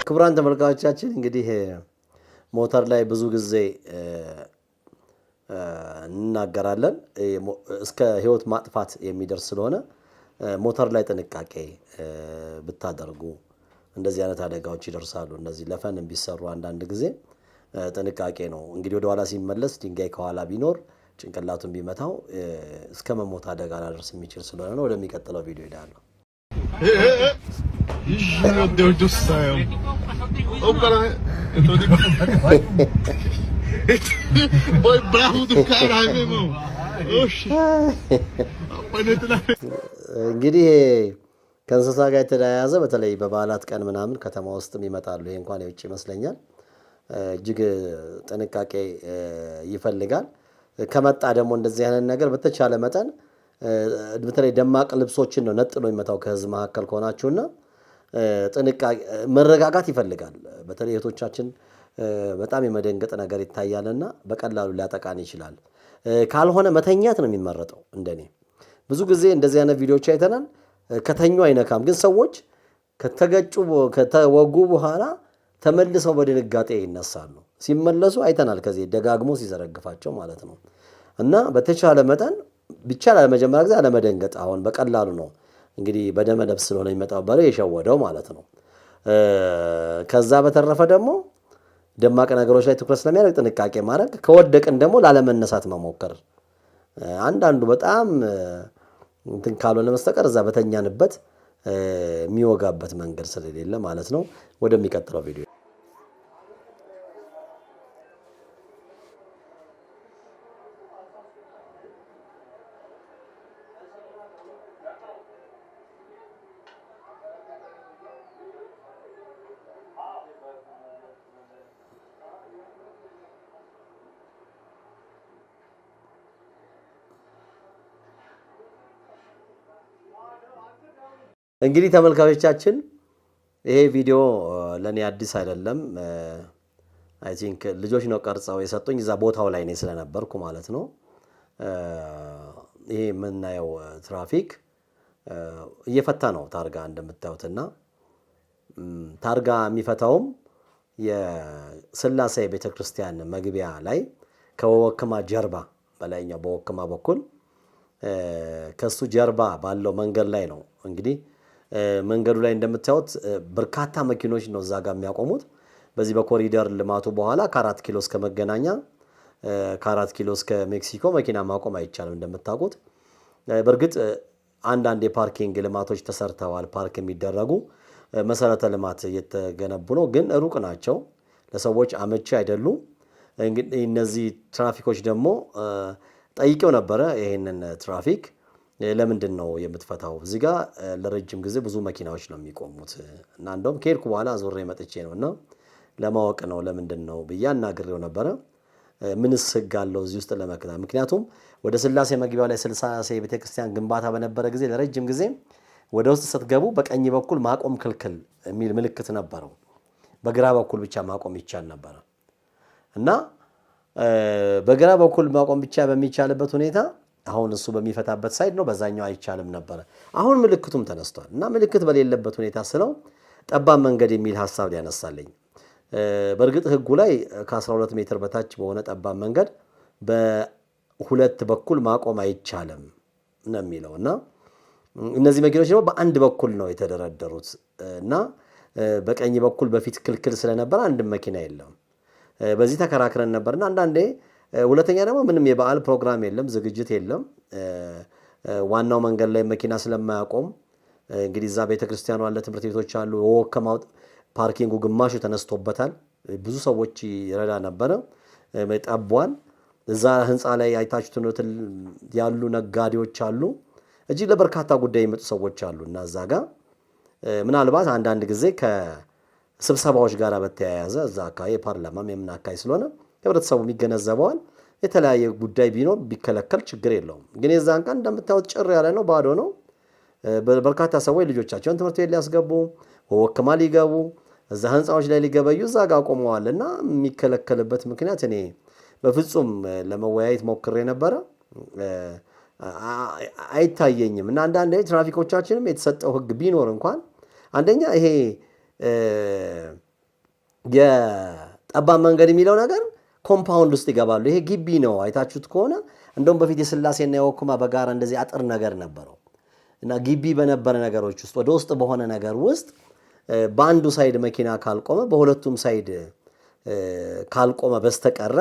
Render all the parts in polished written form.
ክቡራን ተመልካቾቻችን እንግዲህ ሞተር ላይ ብዙ ጊዜ እናገራለን እስከ ህይወት ማጥፋት የሚደርስ ስለሆነ ሞተር ላይ ጥንቃቄ ብታደርጉ እንደዚህ አይነት አደጋዎች ይደርሳሉ እንደዚህ ለፈንም ቢሰሩ አንዳንድ ጊዜ ጥንቃቄ ነው እንግዲህ ወደ ኋላ ሲመለስ ድንጋይ ከኋላ ቢኖር ጭንቅላቱን ቢመታው እስከ መሞት አደጋ ሊደርስ የሚችል ስለሆነ ነው ወደሚቀጥለው ቪዲዮ ይላል Meu Deus do céu. Ô, cara, eu tô de Boi bravo do caralho, meu irmão. Oxi. እንግዲህ ከእንስሳ ጋር የተያያዘ በተለይ በበዓላት ቀን ምናምን ከተማ ውስጥም ይመጣሉ ይሄ እንኳን የውጭ ይመስለኛል እጅግ ጥንቃቄ ይፈልጋል ከመጣ ደግሞ እንደዚህ አይነት ነገር በተቻለ መጠን በተለይ ደማቅ ልብሶችን ነው ነጥሎ ይመታው ከህዝብ መካከል ከሆናችሁና ጥንቃቄ መረጋጋት ይፈልጋል በተለይ እህቶቻችን በጣም የመደንገጥ ነገር ይታያልና በቀላሉ ሊያጠቃን ይችላል ካልሆነ መተኛት ነው የሚመረጠው እንደኔ ብዙ ጊዜ እንደዚህ አይነት ቪዲዮዎች አይተናል ከተኙ አይነካም ግን ሰዎች ከተገጩ ከተወጉ በኋላ ተመልሰው በድንጋጤ ይነሳሉ ሲመለሱ አይተናል ከዚህ ደጋግሞ ሲዘረግፋቸው ማለት ነው እና በተቻለ መጠን ብቻ ለመጀመሪያ ጊዜ አለመደንገጥ አሁን በቀላሉ ነው እንግዲህ በደመ ነፍስ ስለሆነ የሚመጣው በሬ የሸወደው ማለት ነው ከዛ በተረፈ ደግሞ ደማቅ ነገሮች ላይ ትኩረት ስለሚያደርግ ጥንቃቄ ማድረግ ከወደቅን ደግሞ ላለመነሳት መሞከር አንዳንዱ በጣም እንትን ካልሆነ መስተቀር እዛ በተኛንበት የሚወጋበት መንገድ ስለሌለ ማለት ነው ወደሚቀጥለው ቪዲዮ እንግዲህ ተመልካቾቻችን ይሄ ቪዲዮ ለኔ አዲስ አይደለም አይ ቲንክ ልጆች ነው ቀርጸው የሰጡኝ እዛ ቦታው ላይ ነው ስለነበርኩ ማለት ነው ይሄ ምናየው ትራፊክ እየፈታ ነው ታርጋ እንደምታዩትና ታርጋ የሚፈታውም የስላሴ ቤተክርስቲያን መግቢያ ላይ ከወክማ ጀርባ በላይኛው በወክማ በኩል ከሱ ጀርባ ባለው መንገድ ላይ ነው እንግዲህ መንገዱ ላይ እንደምታዩት በርካታ መኪኖች ነው እዛ ጋር የሚያቆሙት በዚህ በኮሪደር ልማቱ በኋላ ከ4 ኪሎ እስከ መገናኛ ከ4 ኪሎ እስከ ሜክሲኮ መኪና ማቆም አይቻልም እንደምታውቁት በርግጥ አንዳንድ የፓርኪንግ ልማቶች ተሰርተዋል ፓርክ የሚደረጉ መሰረተ ልማት እየተገነቡ ነው ግን ሩቅ ናቸው ለሰዎች አመቺ አይደሉም እንግዲህ እነዚህ ትራፊኮች ደግሞ ጠይቀው ነበር ይሄንን ትራፊክ ለምንድን ነው የምትፈታው እዚህ ጋር ለረጅም ጊዜ ብዙ መኪናዎች ነው የሚቆሙት እና እንደውም ከሄድኩ በኋላ ዞሬ መጥቼ ነውና ለማወቅ ነው ለምንድን ነው በያናግሬው ነበር ምንስ ህግ አለው እዚህ ውስጥ ለመከታ ምክንያቱም ወደ ስላሴ መግቢያው ላይ ስላሴ ቤተክርስቲያን ግንባታ በነበረ ጊዜ ለረጅም ጊዜ ወደ ውስጥ ስትገቡ በቀኝ በኩል ማቆም ክልክል የሚል ምልክት ነበረው በግራ በኩል ብቻ ማቆም ይቻል ነበር እና በግራ በኩል ማቆም ብቻ በሚቻልበት ሁኔታ አሁን እሱ በሚፈታበት ሳይድ ነው በዛኛው አይቻልም ነበር አሁን ምልክቱም ተነስቷል እና ምልክት በሌለበት ሁኔታ ስለው ጠባብ መንገድ የሚል ሐሳብ ሊያነሳልኝ በርግጥ ህጉ ላይ ከ12 ሜትር በታች በሆነ ጠባብ መንገድ በሁለት በኩል ማቆም አይቻልም ነው የሚለውና እነዚህ መኪኖች ደግሞ በአንድ በኩል ነው የተደረደሩት እና በቀኝ በኩል በፊት ክልክል ስለነበር አንድ መኪና የለም በዚህ ተከራክረን ነበርና አንዳንዴ ሁለተኛ ደግሞ ምንም የበዓል ፕሮግራም የለም ዝግጅት የለም ዋናው መንገድ ላይ መኪና ስለማያቆም እንግዲህ እዛ ቤተክርስቲያኑ አለ ትምርት ቤቶች አሉ ወከማው ፓርኪንጉ ግማሹ ተነስቶበታል ብዙ ሰዎች ይረዳ ነበር መጣቧል እዛ ህንጻ ላይ አይታችሁት ነው ያሉ ነጋዴዎች አሉ እዚህ ለበርካታ ጉዳይ የመጡ ሰዎች አሉና እዛ ጋር ምናልባት አንዳንድ ጊዜ ከስብሰባዎች ጋር በተያያዘ እዛ አካባቢ ፓርላማም የምናካይ ስለሆነ ህብረተሰቡ የሚገነዘበዋል የተለያየ ጉዳይ ቢኖር ቢከለከል ችግር የለውም ግን የዛን ቀን እንደምታዩት ጭር ያለ ነው ባዶ ነው በርካታ ሰዎች ልጆቻቸውን ትምህርት ቤት ሊያስገቡ ወክማ ሊገቡ እዛ ህንጻዎች ላይ ሊገበዩ እዛ ጋር ቆመዋልና የሚከለከልበት ምክንያት እኔ በፍጹም ለመወያየት ሞክሬ ነበር አይታየኝም እና አንዳንዴ ትራፊኮቻችንም የተሰጠው ህግ ቢኖር እንኳን አንደኛ ይሄ የጠባብ መንገድ የሚለው ነገር ኮምፓውንድ ውስጥ ይገባሉ። ይሄ ግቢ ነው። አይታችሁት ከሆነ እንደውም በፊት የስላሴና የወኩማ በጋራ እንደዚህ አጥር ነገር ነበረው እና ግቢ በነበረ ነገሮች ውስጥ ወደ ውስጥ በሆነ ነገር ውስጥ በአንዱ ሳይድ መኪና ካልቆመ በሁለቱም ሳይድ ካልቆመ በስተቀረ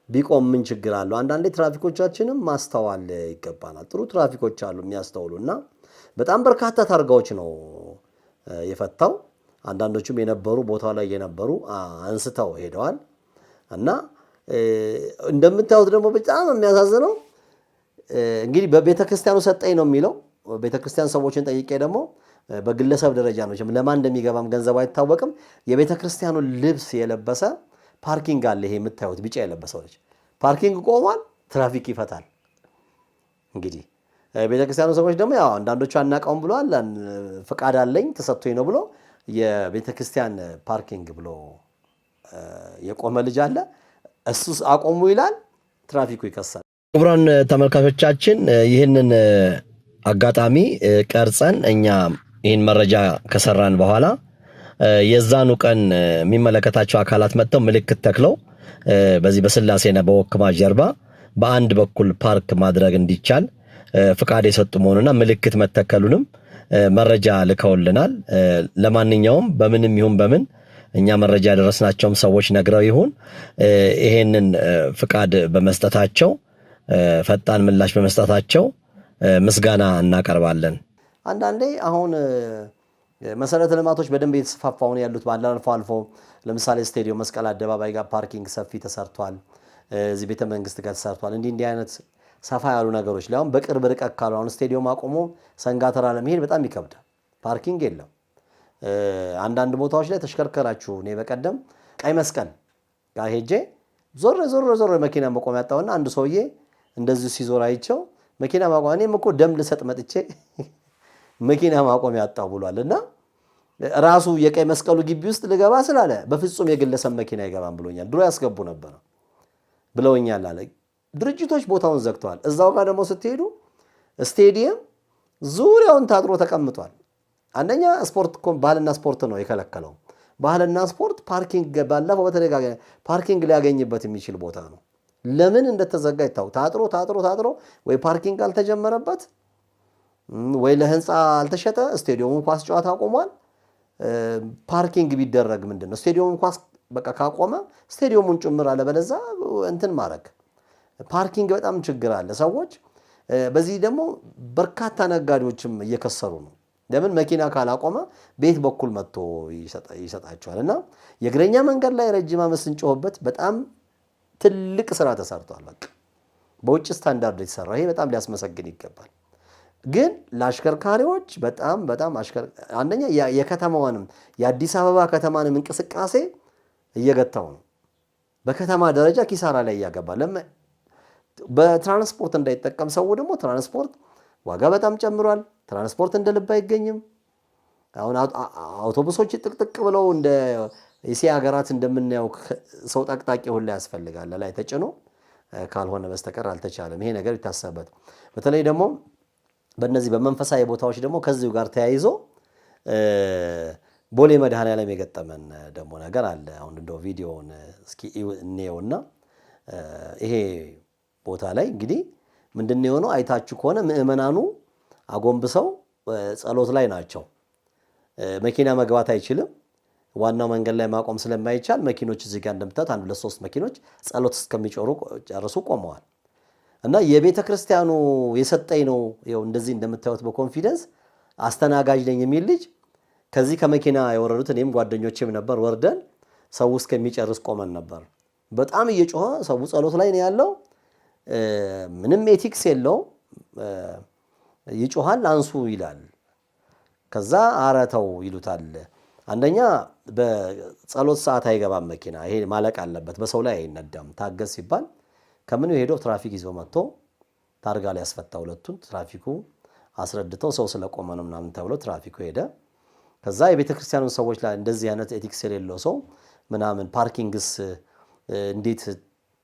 ቢቆም ምን ችግር አለው? አንዳንዴ ትራፊኮቻችንም ማስተዋል ይገባናል። ጥሩ ትራፊኮች አሉ የሚያስተውሉና በጣም በርካታ ታርጋዎች ነው የፈታው። አንዳንዶቹም የነበሩ ቦታው ላይ የነበሩ አንስተው ሄደዋል እና እንደምታዩት ደግሞ በጣም የሚያሳዝነው እንግዲህ በቤተክርስቲያኑ ሰጠኝ ነው የሚለው። ቤተክርስቲያን ሰዎችን ጠይቄ ደግሞ በግለሰብ ደረጃ ነው ለማን እንደሚገባም ገንዘብ አይታወቅም። የቤተክርስቲያኑ ልብስ የለበሰ ፓርኪንግ አለ። ይሄ የምታዩት ቢጫ የለበሰው ልጅ ፓርኪንግ ቆሟል፣ ትራፊክ ይፈታል። እንግዲህ ቤተክርስቲያኑ ሰዎች ደግሞ ያው አንዳንዶቹ አናውቀውም ብለዋል። ፍቃድ አለኝ ተሰጥቶኝ ነው ብሎ የቤተክርስቲያን ፓርኪንግ ብሎ የቆመ ልጅ አለ። እሱ አቆሙ ይላል፣ ትራፊኩ ይከሳል። ክቡራን ተመልካቾቻችን ይህንን አጋጣሚ ቀርጸን እኛ ይህን መረጃ ከሰራን በኋላ የዛኑ ቀን የሚመለከታቸው አካላት መጥተው ምልክት ተክለው በዚህ በስላሴና በወክማ ጀርባ በአንድ በኩል ፓርክ ማድረግ እንዲቻል ፍቃድ የሰጡ መሆኑና ምልክት መተከሉንም መረጃ ልከውልናል። ለማንኛውም በምንም ይሁን በምን እኛ መረጃ ያደረስናቸውም ሰዎች ነግረው ይሁን ይሄንን ፍቃድ በመስጠታቸው ፈጣን ምላሽ በመስጠታቸው ምስጋና እናቀርባለን። አንዳንዴ አሁን መሰረተ ልማቶች በደንብ የተስፋፋው ነው ያሉት። ባለፈ አልፎ ለምሳሌ ስቴዲየም መስቀል አደባባይ ጋር ፓርኪንግ ሰፊ ተሰርቷል። እዚህ ቤተ መንግስት ጋር ተሰርቷል። እንዲህ አይነት ሰፋ ያሉ ነገሮች ላይ አሁን በቅርብ ርቀት ካሉ አሁን ስቴዲየም አቆሞ ሰንጋተራ ለመሄድ በጣም ይከብዳል። ፓርኪንግ የለም። አንዳንድ ቦታዎች ላይ ተሽከርከራችሁ እኔ በቀደም ቀይ መስቀል ጋር ሄጄ ዞር መኪና መቆም ያጣውና አንድ ሰውዬ እንደዚህ ሲዞር አይቸው መኪና ማቆም እኔም እኮ ደም ልሰጥ መጥቼ መኪና ማቆም ያጣው ብሏልና ራሱ የቀይ መስቀሉ ግቢ ውስጥ ልገባ ስላለ በፍጹም የግለሰብ መኪና ይገባም ብሎኛል። ድሮ ያስገቡ ነበር ብለውኛል አለ። ድርጅቶች ቦታውን ዘግተዋል። እዛው ጋር ደግሞ ስትሄዱ ስቴዲየም ዙሪያውን ታጥሮ ተቀምጧል። አንደኛ ስፖርት ባህልና ስፖርት ነው የከለከለው። ባህልና ስፖርት ፓርኪንግ ባለፈው በተደጋጋሚ ፓርኪንግ ሊያገኝበት የሚችል ቦታ ነው። ለምን እንደተዘጋ ይታው ታጥሮ ወይ ፓርኪንግ አልተጀመረበት ወይ ለህንፃ አልተሸጠ። ስቴዲየሙ ኳስ ጨዋታ ቆሟል። ፓርኪንግ ቢደረግ ምንድነው ስቴዲየሙ ኳስ በቃ ካቆመ ስቴዲየሙን ጭምር አለ በለዛ እንትን ማረክ። ፓርኪንግ በጣም ችግር አለ። ሰዎች በዚህ ደግሞ በርካታ ነጋዴዎችም እየከሰሩ ነው። ለምን መኪና ካላቆመ ቤት በኩል መጥቶ ይሰጣቸዋልና የእግረኛ መንገድ ላይ ረጅም ዓመት ስንጮህበት በጣም ትልቅ ስራ ተሰርቷል። በቃ በውጭ ስታንዳርድ የተሰራ ይሄ በጣም ሊያስመሰግን ይገባል። ግን ለአሽከርካሪዎች በጣም አንደኛ የከተማዋንም የአዲስ አበባ ከተማንም እንቅስቃሴ እየገታው ነው። በከተማ ደረጃ ኪሳራ ላይ ያገባል። በትራንስፖርት እንዳይጠቀም ሰው ደግሞ ትራንስፖርት ዋጋ በጣም ጨምሯል። ትራንስፖርት እንደ ልብ አይገኝም። አሁን አውቶቡሶች ጥቅጥቅ ብለው እንደ እስያ ሀገራት እንደምናየው ሰው ጠቅጣቂ ሁሉ ያስፈልጋል ላይ ተጭኖ ካልሆነ በስተቀር አልተቻለም። ይሄ ነገር ይታሰብበት። በተለይ ደግሞ በእነዚህ በመንፈሳዊ ቦታዎች ደግሞ ከዚሁ ጋር ተያይዞ ቦሌ መድኃኔዓለም የገጠመን ደግሞ ነገር አለ። አሁን እንደው ቪዲዮውን እስኪ እንየውና ይሄ ቦታ ላይ እንግዲህ ምንድነው የሆነው አይታችሁ ከሆነ ምእመናኑ አጎንብሰው ጸሎት ላይ ናቸው። መኪና መግባት አይችልም። ዋናው መንገድ ላይ ማቆም ስለማይቻል መኪኖች እዚህ ጋር እንደምታዩት 1-2-3 መኪኖች ጸሎት እስከሚጨርሱ ጨርሱ ቆመዋል። እና የቤተ ክርስቲያኑ የሰጠኝ ነው ይኸው እንደዚህ እንደምታዩት በኮንፊደንስ አስተናጋጅ ነኝ የሚል ልጅ ከዚህ ከመኪና የወረዱት እኔም ጓደኞቼም ነበር ወርደን ሰው እስከሚጨርስ ቆመን ነበር። በጣም እየጮኸ ሰው ጸሎት ላይ ነው ያለው። ምንም ኤቲክስ የለውም። ይጮሃል፣ አንሱ ይላል። ከዛ አረተው ይሉታል። አንደኛ በጸሎት ሰዓት አይገባም መኪና፣ ይሄ ማለቅ አለበት፣ በሰው ላይ አይነዳም። ታገስ ሲባል ከምን ሄዶ ትራፊክ ይዞ መጥቶ ታርጋ ላይ ያስፈታ ሁለቱን። ትራፊኩ አስረድተው ሰው ስለቆመ ነው ምናምን ተብሎ ትራፊኩ ሄደ። ከዛ የቤተ ክርስቲያኑን ሰዎች ላይ እንደዚህ አይነት ኤቲክስ የሌለው ሰው ምናምን ፓርኪንግስ እንዴት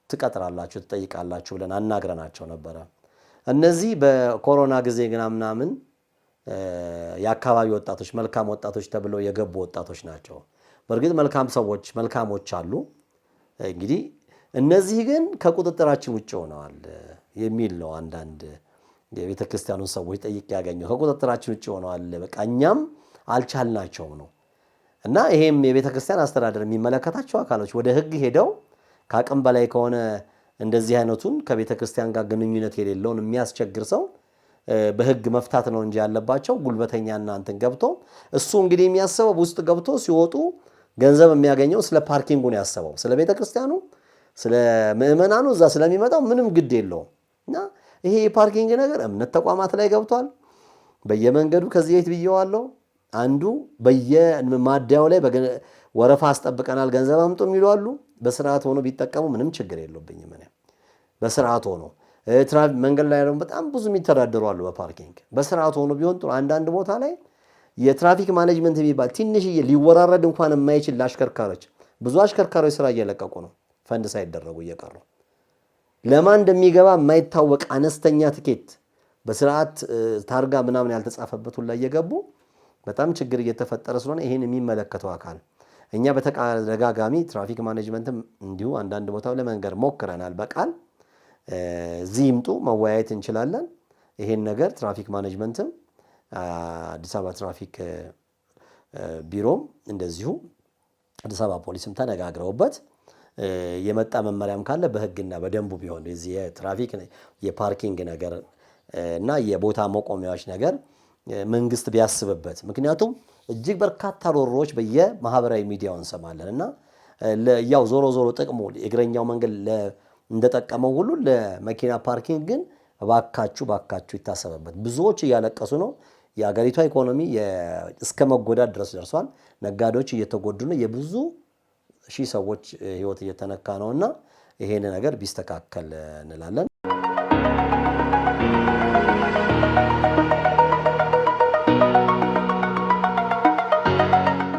ትቀጥራላችሁ ትጠይቃላችሁ ብለን አናግረናቸው ነበረ። እነዚህ በኮሮና ጊዜ ግና ምናምን የአካባቢ ወጣቶች መልካም ወጣቶች ተብለው የገቡ ወጣቶች ናቸው። በእርግጥ መልካም ሰዎች መልካሞች አሉ። እንግዲህ እነዚህ ግን ከቁጥጥራችን ውጭ ሆነዋል የሚል ነው። አንዳንድ የቤተክርስቲያኑን ሰዎች ጠይቄ ያገኘው ከቁጥጥራችን ውጭ ሆነዋል፣ በቃ እኛም አልቻልናቸውም ነው። እና ይሄም የቤተክርስቲያን አስተዳደር የሚመለከታቸው አካሎች ወደ ሕግ ሄደው ከአቅም በላይ ከሆነ እንደዚህ አይነቱን ከቤተክርስቲያን ጋር ግንኙነት የሌለውን የሚያስቸግር ሰው በሕግ መፍታት ነው እንጂ ያለባቸው ጉልበተኛና እንትን ገብቶ እሱ እንግዲህ የሚያስበው ውስጥ ገብቶ ሲወጡ ገንዘብ የሚያገኘው ስለ ፓርኪንጉ ነው ያሰበው። ስለ ቤተክርስቲያኑ ስለ ምእመናኑ እዛ ስለሚመጣው ምንም ግድ የለውም። እና ይሄ የፓርኪንግ ነገር እምነት ተቋማት ላይ ገብቷል። በየመንገዱ ከዚህ ቤት ብየዋለሁ። አንዱ በየማደያው ላይ ወረፋ አስጠብቀናል ገንዘብ አምጡ የሚሉ አሉ። በስርዓት ሆኖ ቢጠቀሙ ምንም ችግር የለብኝም። እኔ በስርዓት ሆኖ መንገድ ላይ ደግሞ በጣም ብዙ የሚተዳደሩ አሉ በፓርኪንግ በስርዓት ሆኖ ቢሆን ጥሩ። አንዳንድ ቦታ ላይ የትራፊክ ማኔጅመንት የሚባል ትንሽዬ ሊወራረድ እንኳን የማይችል አሽከርካሪዎች ብዙ አሽከርካሪዎች ስራ እየለቀቁ ነው፣ ፈንድ ሳይደረጉ እየቀሩ ለማን እንደሚገባ የማይታወቅ አነስተኛ ትኬት በስርዓት ታርጋ ምናምን ያልተጻፈበት ሁሉ እየገቡ በጣም ችግር እየተፈጠረ ስለሆነ ይሄን የሚመለከተው አካል እኛ በተደጋጋሚ ትራፊክ ማኔጅመንትም እንዲሁ አንዳንድ ቦታው ለመንገር ሞክረናል። በቃል እዚህ ይምጡ መወያየት እንችላለን። ይሄን ነገር ትራፊክ ማኔጅመንትም አዲስ አበባ ትራፊክ ቢሮም እንደዚሁ አዲስ አበባ ፖሊስም ተነጋግረውበት የመጣ መመሪያም ካለ በሕግና በደንቡ ቢሆን እዚህ የትራፊክ የፓርኪንግ ነገር እና የቦታ መቆሚያዎች ነገር መንግስት ቢያስብበት። ምክንያቱም እጅግ በርካታ ሮሮዎች በየማህበራዊ ሚዲያው እንሰማለን እና ያው ዞሮ ዞሮ ጥቅሙ የእግረኛው መንገድ እንደጠቀመው ሁሉ ለመኪና ፓርኪንግ ግን ባካችሁ ይታሰበበት። ብዙዎች እያለቀሱ ነው። የአገሪቷ ኢኮኖሚ እስከ መጎዳት ድረስ ደርሷል። ነጋዴዎች እየተጎዱ ነው። የብዙ ሺህ ሰዎች ህይወት እየተነካ ነውና ይሄን ነገር ቢስተካከል እንላለን።